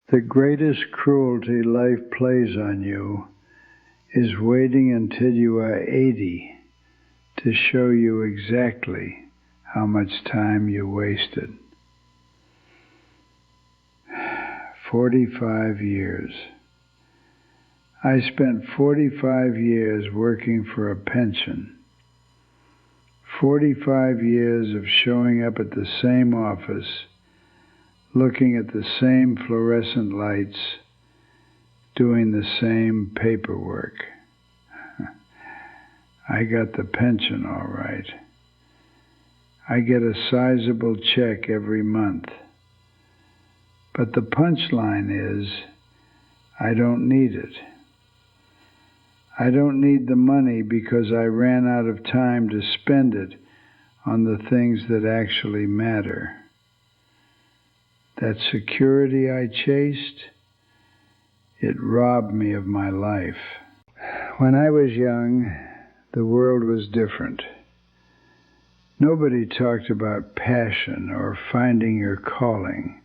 The greatest cruelty life plays on you is waiting until you are 80 to show you exactly how much time you wasted. 45 years. I spent 45 years working for a pension. 45 years of showing up at the same office, looking at the same fluorescent lights, doing the same paperwork. I got the pension all right. I get a sizable check every month. But the punchline is, I don't need it. I don't need the money because I ran out of time to spend it on the things that actually matter. That security I chased, it robbed me of my life. When I was young, the world was different. Nobody talked about passion or finding your calling.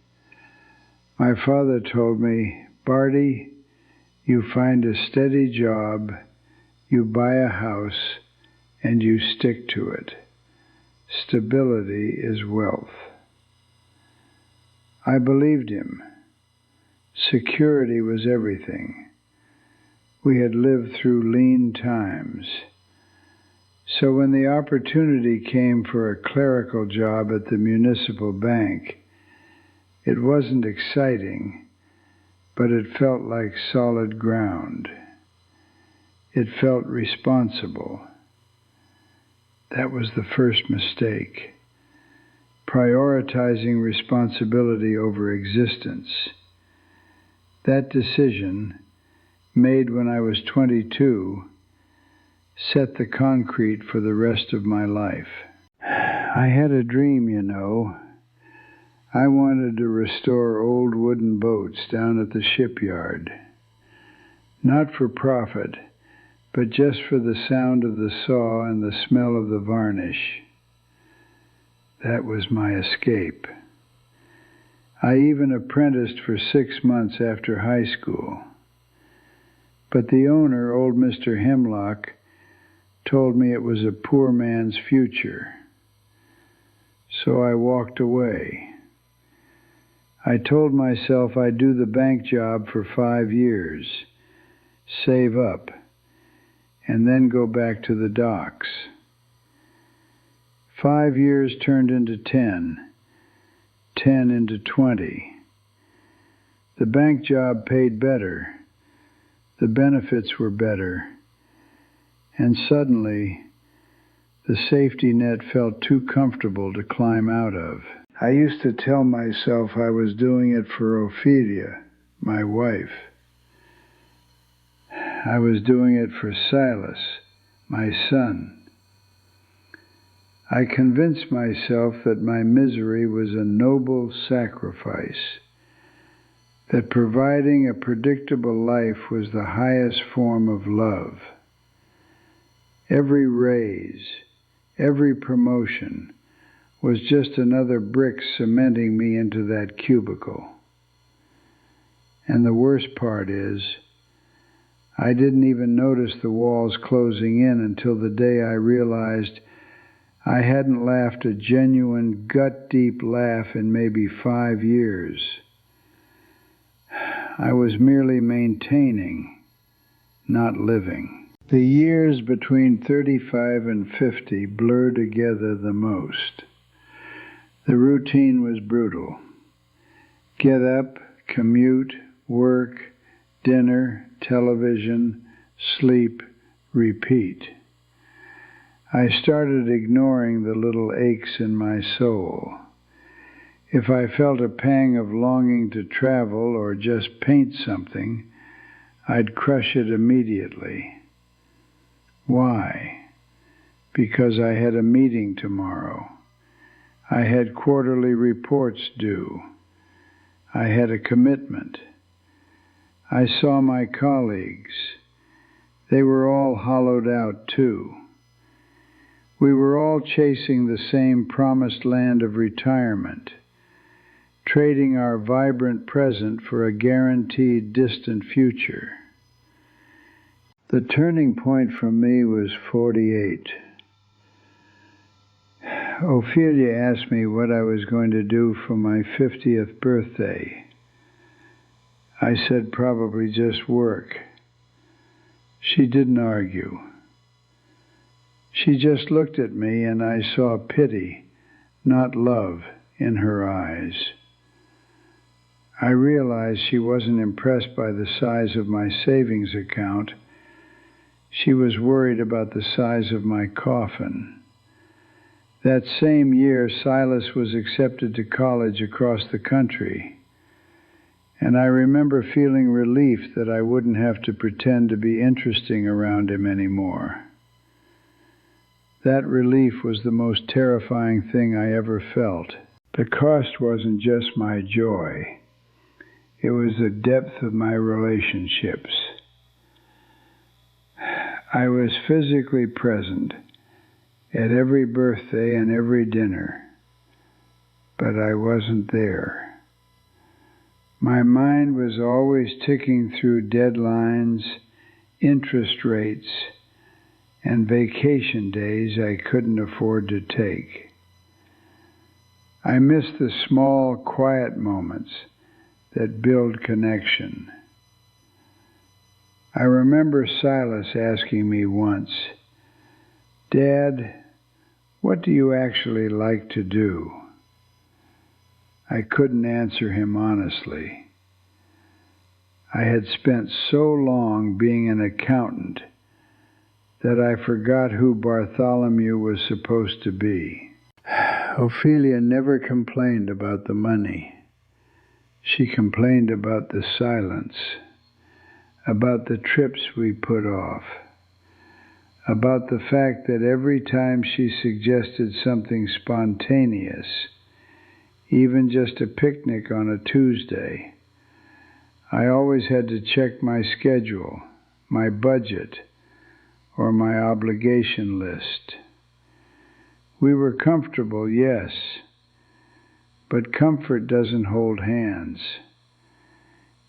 My father told me, Barty, you find a steady job, you buy a house, and you stick to it. Stability is wealth. I believed him. Security was everything. We had lived through lean times. So when the opportunity came for a clerical job at the municipal bank, it wasn't exciting, but it felt like solid ground. It felt responsible. That was the first mistake. Prioritizing responsibility over existence. That decision, made when I was 22, set the concrete for the rest of my life. I had a dream, you know. I wanted to restore old wooden boats down at the shipyard. Not for profit, but just for the sound of the saw and the smell of the varnish. That was my escape. I even apprenticed for 6 months after high school. But the owner, old Mr. Hemlock, told me it was a poor man's future. So I walked away. I told myself I'd do the bank job for 5 years, save up, and then go back to the docks. 5 years turned into 10, 10 into 20. The bank job paid better, the benefits were better, and suddenly the safety net felt too comfortable to climb out of. I used to tell myself I was doing it for Ophelia, my wife. I was doing it for Silas, my son. I convinced myself that my misery was a noble sacrifice, that providing a predictable life was the highest form of love. Every raise, every promotion was just another brick cementing me into that cubicle. And the worst part is, I didn't even notice the walls closing in until the day I realized I hadn't laughed a genuine, gut-deep laugh in maybe 5 years. I was merely maintaining, not living. The years between 35 and 50 blur together the most. The routine was brutal. Get up, commute, work, dinner, television, sleep, repeat. I started ignoring the little aches in my soul. If I felt a pang of longing to travel or just paint something, I'd crush it immediately. Why? Because I had a meeting tomorrow. I had quarterly reports due. I had a commitment. I saw my colleagues. They were all hollowed out too. We were all chasing the same promised land of retirement. trading our vibrant present for a guaranteed distant future. The turning point for me was 48. Ophelia asked me what I was going to do for my 50th birthday. I said probably just work. She didn't argue. She just looked at me, and I saw pity, not love, in her eyes. I realized she wasn't impressed by the size of my savings account. She was worried about the size of my coffin. That same year, Silas was accepted to college across the country, and I remember feeling relief that I wouldn't have to pretend to be interesting around him anymore. That relief was the most terrifying thing I ever felt. The cost wasn't just my joy. It was the depth of my relationships. I was physically present at every birthday and every dinner, but I wasn't there. My mind was always ticking through deadlines, interest rates, and vacation days I couldn't afford to take. I missed the small, quiet moments that build connection. I remember Silas asking me once, "Dad, what do you actually like to do?" I couldn't answer him honestly. I had spent so long being an accountant that I forgot who Bartholomew was supposed to be. Ophelia never complained about the money. She complained about the silence, about the trips we put off, about the fact that every time she suggested something spontaneous, even just a picnic on a Tuesday, I always had to check my schedule, my budget, or my obligation list. We were comfortable, yes, but comfort doesn't hold hands.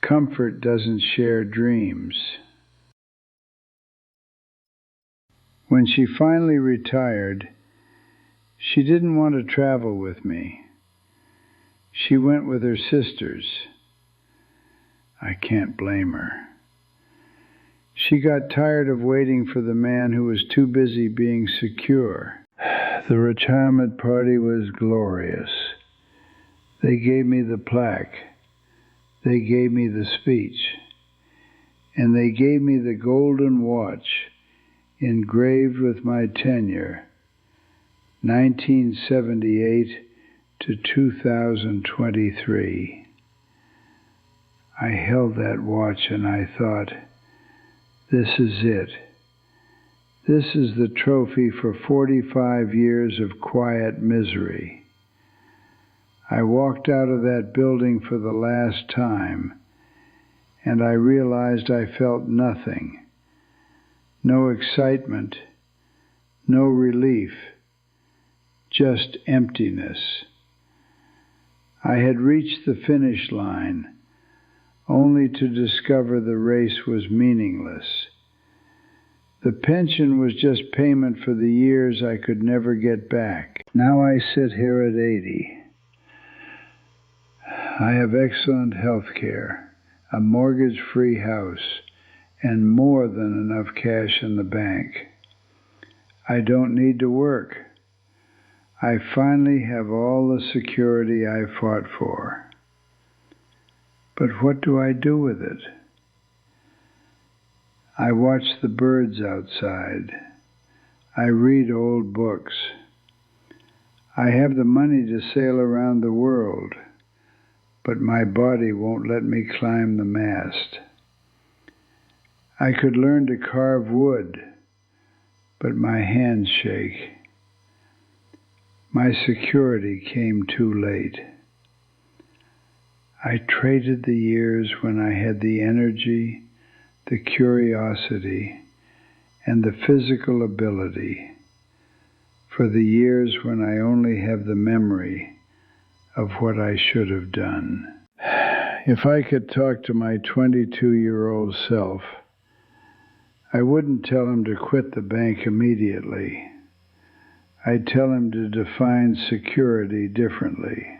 Comfort doesn't share dreams. When she finally retired, she didn't want to travel with me. She went with her sisters. I can't blame her. She got tired of waiting for the man who was too busy being secure. The retirement party was glorious. They gave me the plaque. They gave me the speech. And they gave me the golden watch engraved with my tenure, 1978 to 2023. I held that watch and I thought, this is it. This is the trophy for 45 years of quiet misery. I walked out of that building for the last time, and I realized I felt nothing. No excitement, no relief, just emptiness. I had reached the finish line, only to discover the race was meaningless. The pension was just payment for the years I could never get back. Now I sit here at 80. I have excellent health care, a mortgage-free house, and more than enough cash in the bank. I don't need to work. I finally have all the security I fought for. But what do I do with it? I watch the birds outside. I read old books. I have the money to sail around the world, but my body won't let me climb the mast. I could learn to carve wood, but my hands shake. My security came too late. I traded the years when I had the energy, the curiosity, and the physical ability for the years when I only have the memory of what I should have done. If I could talk to my 22-year-old self, I wouldn't tell him to quit the bank immediately. I'd tell him to define security differently.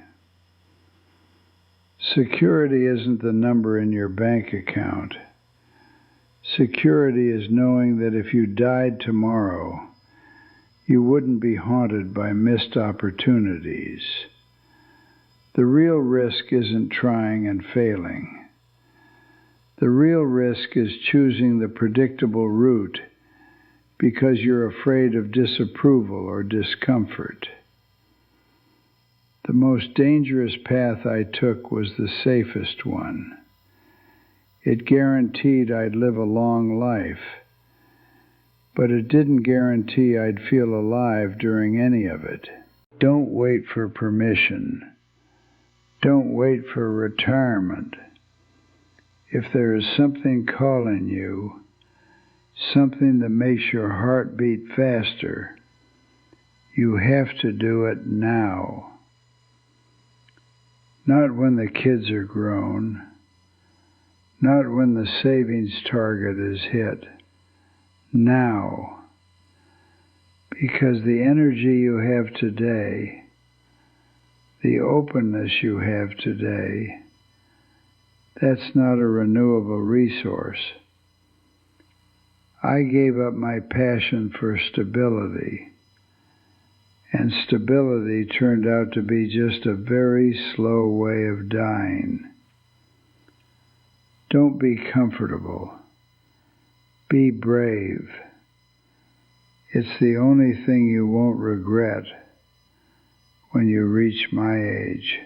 Security isn't the number in your bank account. Security is knowing that if you died tomorrow, you wouldn't be haunted by missed opportunities. The real risk isn't trying and failing. The real risk is choosing the predictable route because you're afraid of disapproval or discomfort. The most dangerous path I took was the safest one. It guaranteed I'd live a long life, but it didn't guarantee I'd feel alive during any of it. Don't wait for permission. Don't wait for retirement. If there is something calling you, something that makes your heart beat faster, you have to do it now. Not when the kids are grown, not when the savings target is hit. Now. Because the energy you have today, the openness you have today, that's not a renewable resource. I gave up my passion for stability, and stability turned out to be just a very slow way of dying. Don't be comfortable. Be brave. It's the only thing you won't regret when you reach my age.